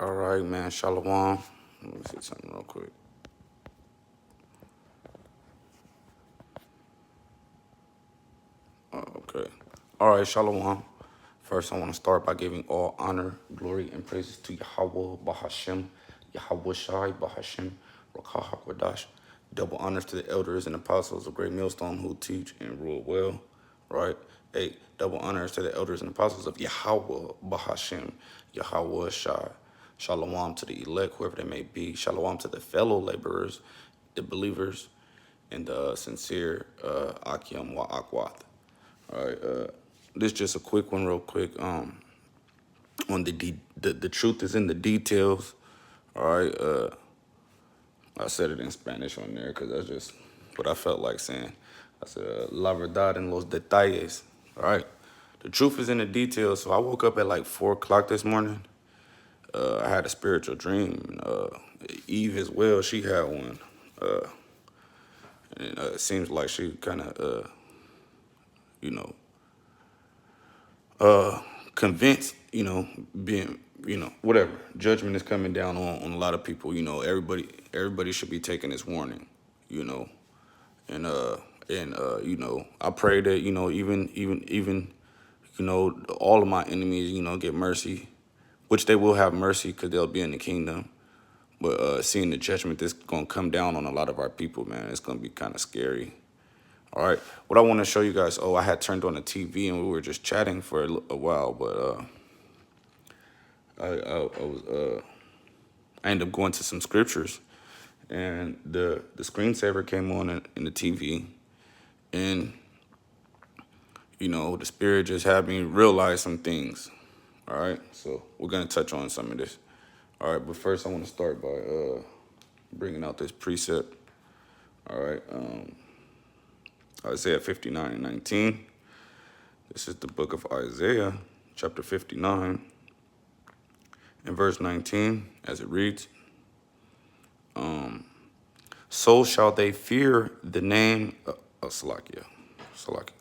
All right, man. Shalom. Let me see something real quick. Okay. All right, Shalom. First, I want to start by giving all honor, glory, and praises to Yahweh, Bahashem, Yahweh Shai, Bahashem, Rakah HaKodash. Double honors to the elders and apostles of Great Millstone who teach and rule well. Right? 8. Double honors to the elders and apostles of Yahweh, Bahashem, Yahweh Shai. Shalom to the elect, whoever they may be. Shalom to the fellow laborers, the believers, and the sincere Akim Wa'akwath. All right, this is just a quick one, real quick. On the truth is in the details. All right, I said it in Spanish on there because that's just what I felt like saying. I said, La verdad en los detalles. All right, the truth is in the details. So I woke up at like 4 o'clock this morning. I had a spiritual dream. Eve as well, she had one. And it seems like she kind of, you know, convinced, being, whatever. Judgment is coming down on a lot of people. Everybody should be taking this warning, you know. And I pray that, even, all of my enemies, get mercy, which they will have mercy because they'll be in the kingdom. But seeing the judgment that's gonna come down on a lot of our people, man, it's gonna be kind of scary. All right, what I want to show you guys. Oh, I had turned on the TV and we were just chatting for a while, but I ended up going to some scriptures, and the screensaver came on in the TV, and the spirit just had me realize some things. All right, so we're gonna touch on some of this. All right, but first I want to start by bringing out this precept. All right, Isaiah 59:19. This is the book of Isaiah, chapter 59, and verse 19, as it reads. So shall they fear the name of Salakia.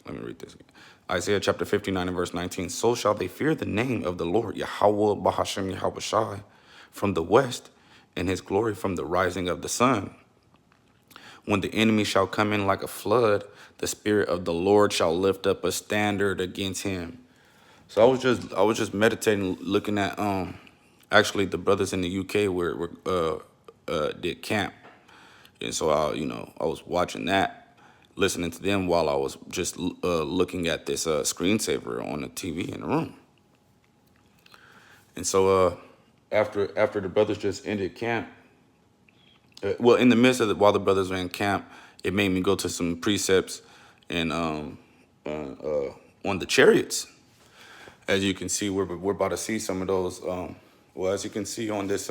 Let me read this again. Isaiah chapter 59 and verse 19. So shall they fear the name of the Lord, Yahweh Bahashem Yahweh Shai, from the west, and his glory from the rising of the sun. When the enemy shall come in like a flood, the spirit of the Lord shall lift up a standard against him. So I was just meditating, looking at actually the brothers in the UK were did camp. And so I was watching that, listening to them while I was just looking at this screensaver on the TV in the room. And so after the brothers just ended camp, well, in the midst of while the brothers were in camp, it made me go to some precepts and on the chariots. As you can see, we're about to see some of those. Well, as you can see on this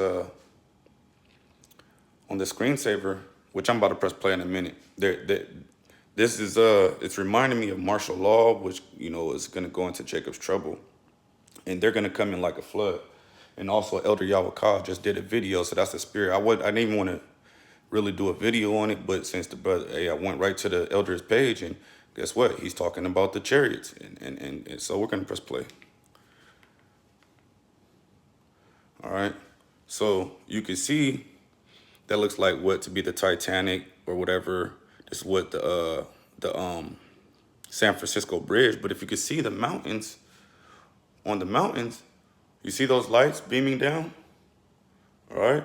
screensaver, which I'm about to press play in a minute. This is it's reminding me of martial law, which is going to go into Jacob's trouble, and they're going to come in like a flood. And also, Elder YAHAWAHS just did a video, so that's the spirit. I didn't even want to really do a video on it, but since the brother, I went right to the elder's page, and guess what? He's talking about the chariots, and so we're going to press play. All right, so you can see that looks like what to be the Titanic or whatever. This is what the San Francisco Bridge. But if you can see the mountains, on the mountains, you see those lights beaming down. All right,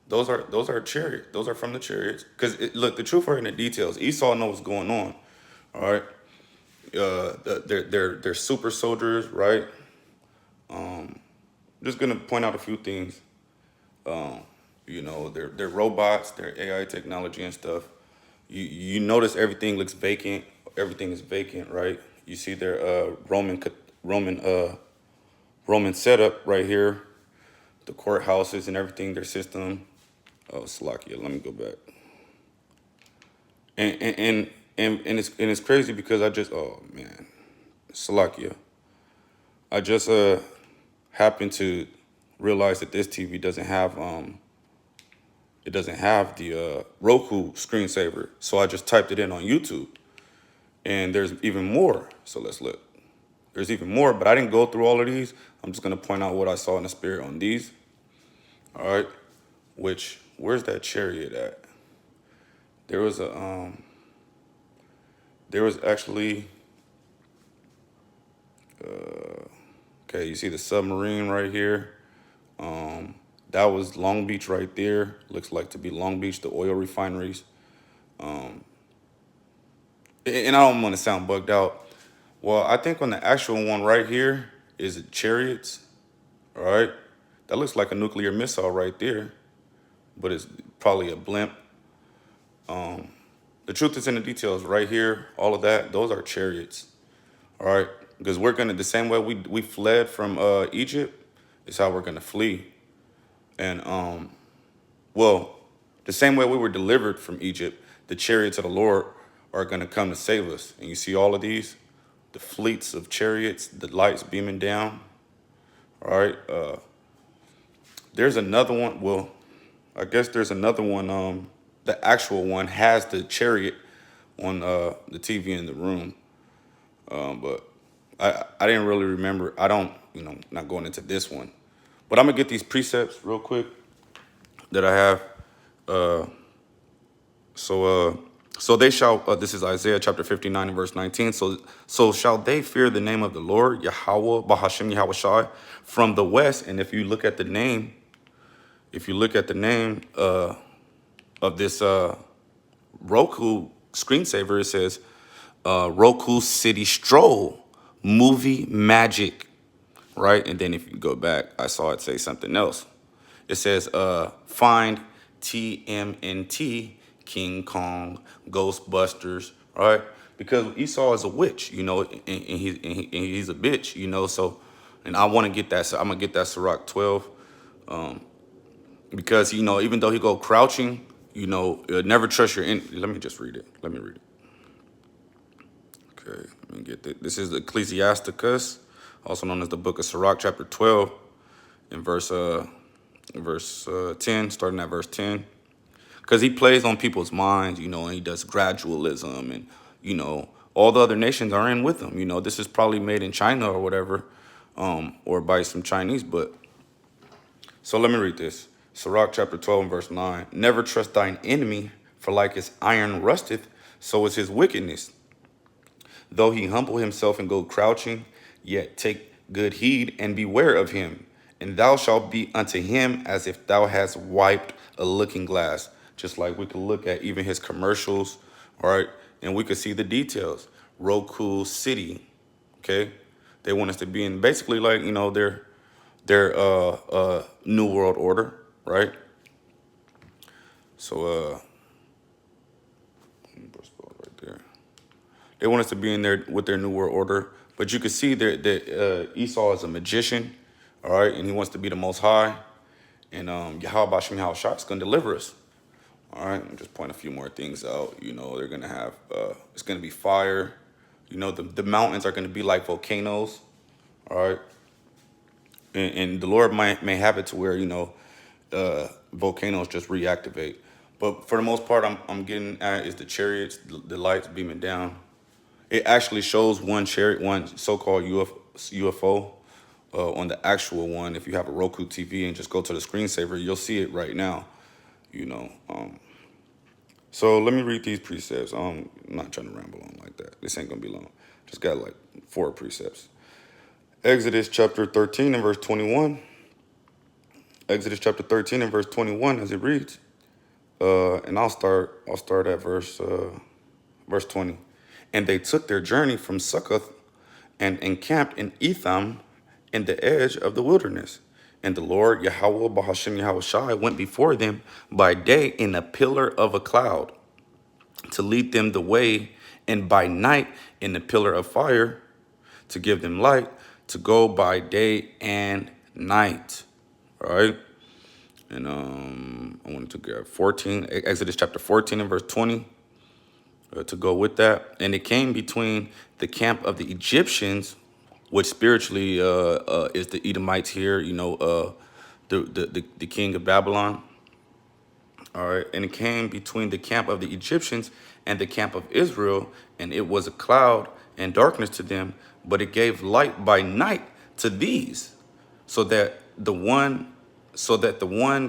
those are chariots. Those are from the chariots. Because look, the truth are in the details. Esau knows what's going on. All right, they're super soldiers, right? Just gonna point out a few things. They're robots, they're AI technology and stuff. You notice everything looks vacant. Everything is vacant, right? You see their Roman setup right here, the courthouses and everything, their system. Oh, Salakia, let me go back. And it's crazy because oh man, Salakia. I just happened to realize that this TV doesn't have the Roku screensaver. So I just typed it in on YouTube, and there's even more. So let's look. There's even more, but I didn't go through all of these. I'm just going to point out what I saw in the spirit on these. All right. Which, where's that chariot at? There was actually, okay, you see the submarine right here. That was Long Beach right there. Looks like to be Long Beach, the oil refineries. And I don't want to sound bugged out. Well, I think on the actual one right here is it chariots. All right. That looks like a nuclear missile right there, but it's probably a blimp. The truth is in the details right here. All of that, those are chariots. All right. Because we're going to, the same way we fled from Egypt is how we're going to flee. And, well, the same way we were delivered from Egypt, the chariots of the Lord are going to come to save us. And you see all of these, the fleets of chariots, the lights beaming down. All right. There's another one. Well, I guess there's another one. The actual one has the chariot on the TV in the room. But I didn't really remember. I don't, not going into this one. But I'm going to get these precepts real quick that I have. So they shall, this is Isaiah chapter 59 and verse 19. So shall they fear the name of the Lord, Yahweh, Bahashem, Yahawashi, from the west. And if you look at the name, of this Roku screensaver, it says Roku City Stroll, Movie Magic, right? And then if you go back, I saw it say something else. It says find TMNT, King Kong, Ghostbusters, right? Because Esau is a witch, and he's a bitch, so, and I want to get that, so I'm going to get that Sirach 12, because, even though he go crouching, never trust your, let me just read it. Let me read it. Okay, let me get this. This is Ecclesiasticus, also known as the book of Sirach, chapter 12, in verse 10, starting at verse 10. Because he plays on people's minds, and he does gradualism, and, all the other nations are in with him. This is probably made in China or whatever, or by some Chinese, but, so let me read this. Sirach chapter 12 and verse 9. Never trust thine enemy, for like as iron rusteth, so is his wickedness. Though he humble himself and go crouching, yet take good heed and beware of him. And thou shalt be unto him as if thou hast wiped a looking glass. Just like we could look at even his commercials, all right? And we could see the details. Roku City, okay? They want us to be in basically like, their New World Order, right? So, right there. They want us to be in there with their New World Order, but you can see that Esau is a magician, all right, and he wants to be the Most High, and Yahweh Bashem Yahawashi is going to deliver us, all right. I'm just pointing a few more things out. They're going to have it's going to be fire. The mountains are going to be like volcanoes, all right, and the Lord may have it to where volcanoes just reactivate. But for the most part, I'm getting at is the chariots, the lights beaming down. It actually shows one chariot, one so-called UFO on the actual one. If you have a Roku TV and just go to the screensaver, you'll see it right now. So let me read these precepts. I'm not trying to ramble on like that. This ain't gonna be long. Just got like 4 precepts. Exodus chapter 13 and verse 21. Exodus chapter 13 and verse 21, as it reads. And I'll start at verse 20. And they took their journey from Succoth and encamped in Etham in the edge of the wilderness. And the Lord, Yahweh, Bahashem, Yahawashi, went before them by day in a pillar of a cloud to lead them the way, and by night in a pillar of fire to give them light, to go by day and night. All right. And I wanted to get 14, Exodus chapter 14 and verse 20 to go with that. And it came between the camp of the Egyptians, which spiritually is the Edomites here, the king of Babylon. All right. And it came between the camp of the Egyptians and the camp of Israel, and it was a cloud and darkness to them but it gave light by night to these, so that the one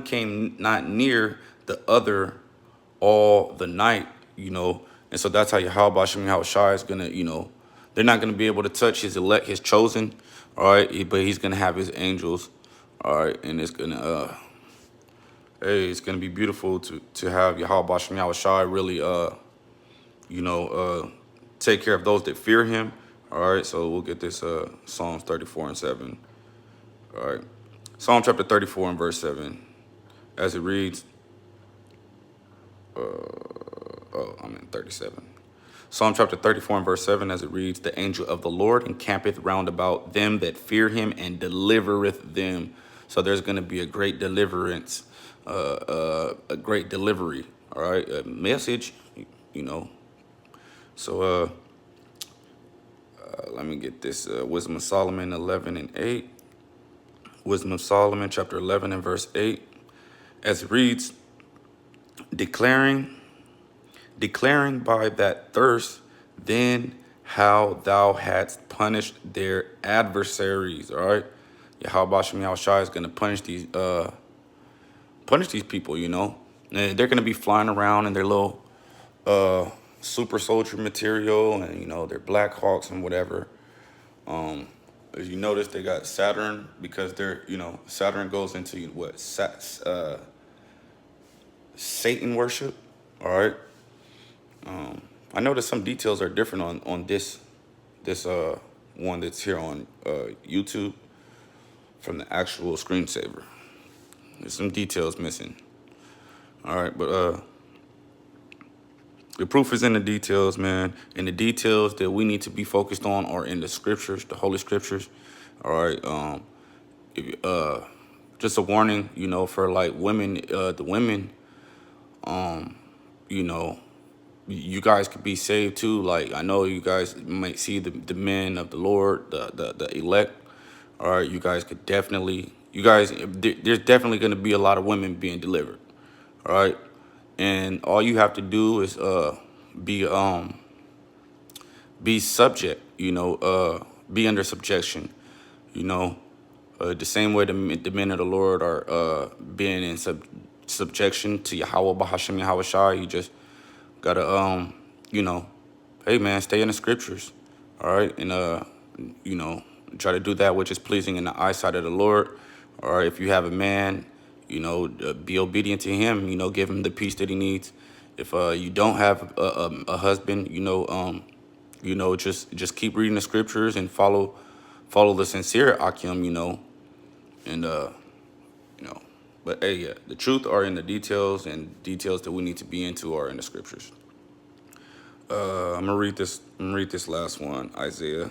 came not near the other all the night, And so that's how Yahweh Hashem Yahweh Shai is gonna, they're not gonna be able to touch his elect, his chosen, all right. But he's gonna have his angels, all right, and it's gonna hey, it's gonna be beautiful to have Yahweh Hashem Yahweh Shai really take care of those that fear him. All right, so we'll get this Psalms 34 and 7. All right. Psalm chapter 34 and verse 7. As it reads, I'm in 37. Psalm chapter 34 and verse 7, as it reads, the angel of the Lord encampeth round about them that fear him and delivereth them. So there's going to be a great deliverance, a great delivery, all right, a message, So let me get this, Wisdom of Solomon 11 and 8. Wisdom of Solomon chapter 11 and verse 8, as it reads, declaring by that thirst, then how thou hadst punished their adversaries. All right, Yahweh Hashem Yahweh Shai is going to punish these people. And they're going to be flying around in their little super soldier material, and their Black Hawks and whatever. As you notice, they got Saturn, because they're Saturn goes into what Satan worship. All right. I noticed some details are different on this one that's here on YouTube from the actual screensaver. There's some details missing. All right, but the proof is in the details, man. And the details that we need to be focused on are in the scriptures, the Holy Scriptures. All right. Just a warning, for like women, the women, you guys could be saved too. Like, I know you guys might see the men of the Lord, the elect. All right, you guys could definitely, there's definitely going to be a lot of women being delivered. All right, and all you have to do is be subject. Be under subjection. The same way the men of the Lord are being in subjection to Yahweh Bahashem Yahweh Shai. You just gotta hey man, stay in the scriptures, all right, and try to do that which is pleasing in the eyesight of the Lord. Or if you have a man, be obedient to him. Give him the peace that he needs. If you don't have a husband, just keep reading the scriptures and follow the sincere Akim, and But hey, yeah, the truth are in the details, and details that we need to be into are in the scriptures. I'm gonna read this. Last one, Isaiah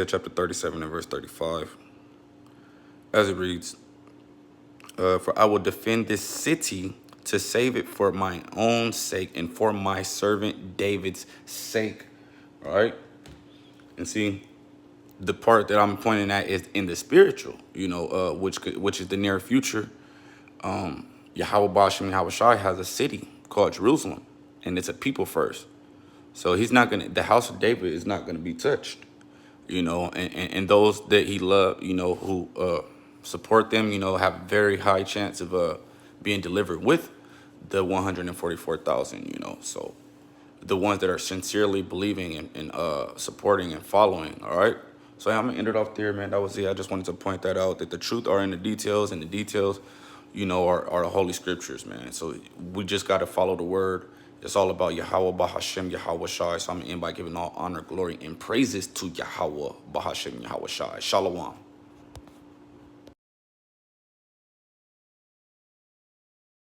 chapter 37 and verse 35, as it reads, for I will defend this city to save it for my own sake and for my servant David's sake. All right, and see, the part that I'm pointing at is in the spiritual, which is the near future. Yahweh Bashem Yahweh Shai has a city called Jerusalem, and it's a people first. So the house of David is not gonna be touched, and those that he loved, who support them, have a very high chance of being delivered with the 144,000, So the ones that are sincerely believing and supporting and following, all right? So yeah, I'm gonna end it off there, man. That was it. I just wanted to point that out, that the truth are in the details, and the details, are the Holy Scriptures, man. So we just got to follow the word. It's all about Yahweh Bahashem Yahweh Shai. So I'm gonna end by giving all honor, glory, and praises to Yahweh Bahashem Yahweh Shai. Shalom.